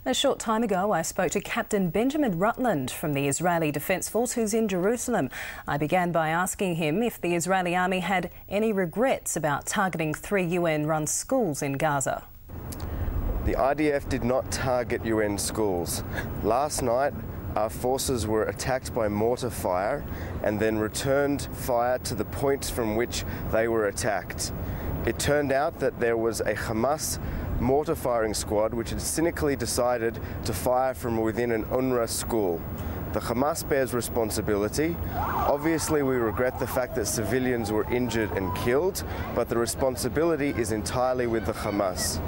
A short time ago, I spoke to Captain Benjamin Rutland from the Israeli Defence Force, who's in Jerusalem. I began by asking him if the Israeli army had any regrets about targeting 3 UN-run schools in Gaza. The IDF did not target UN schools. Last night, our forces were attacked by mortar fire and then returned fire to the points from which they were attacked. It turned out that there was a Hamas mortar firing squad which had cynically decided to fire from within an UNRWA school. The Hamas bears responsibility. Obviously, we regret the fact that civilians were injured and killed, but the responsibility is entirely with the Hamas.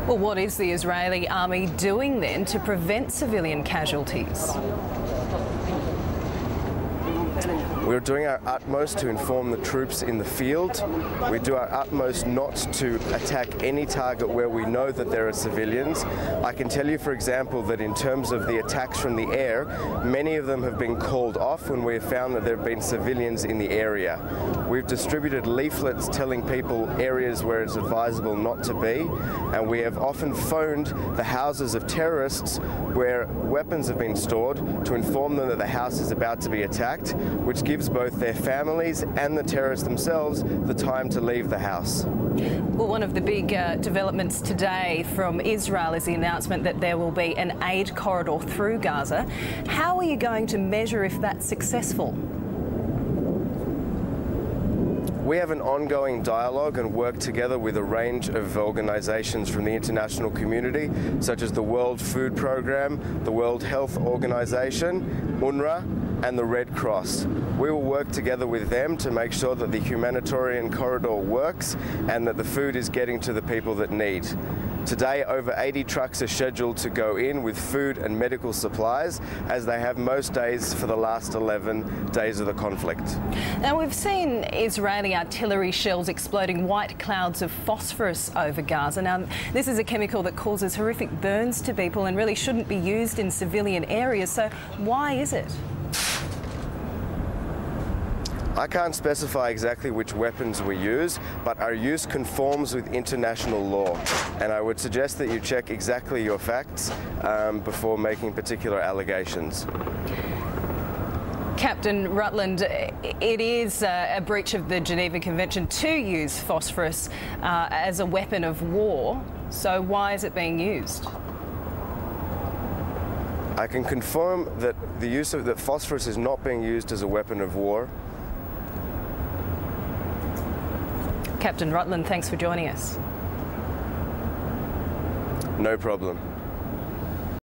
Well, what is the Israeli army doing then to prevent civilian casualties? We're doing our utmost to inform the troops in the field. We do our utmost not to attack any target where we know that there are civilians. I can tell you, for example, that in terms of the attacks from the air, many of them have been called off when we have found that there have been civilians in the area. We've distributed leaflets telling people areas where it's advisable not to be, and we have often phoned the houses of terrorists where weapons have been stored to inform them that the house is about to be attacked, which gives both their families and the terrorists themselves the time to leave the house. Well, one of the big developments today from Israel is the announcement that there will be an aid corridor through Gaza. How are you going to measure if that's successful? We have an ongoing dialogue and work together with a range of organisations from the international community, such as the World Food Programme, the World Health Organisation, UNRWA, and the Red Cross. We will work together with them to make sure that the humanitarian corridor works and that the food is getting to the people that need. Today, over 80 trucks are scheduled to go in with food and medical supplies, as they have most days for the last 11 days of the conflict. Now, we've seen Israeli artillery shells exploding white clouds of phosphorus over Gaza. Now, this is a chemical that causes horrific burns to people and really shouldn't be used in civilian areas. So why is it? I can't specify exactly which weapons we use, but our use conforms with international law. And I would suggest that you check exactly your facts before making particular allegations. Captain Rutland, it is a breach of the Geneva Convention to use phosphorus as a weapon of war. So why is it being used? I can confirm that the use of the phosphorus is not being used as a weapon of war. Captain Rutland, thanks for joining us. No problem.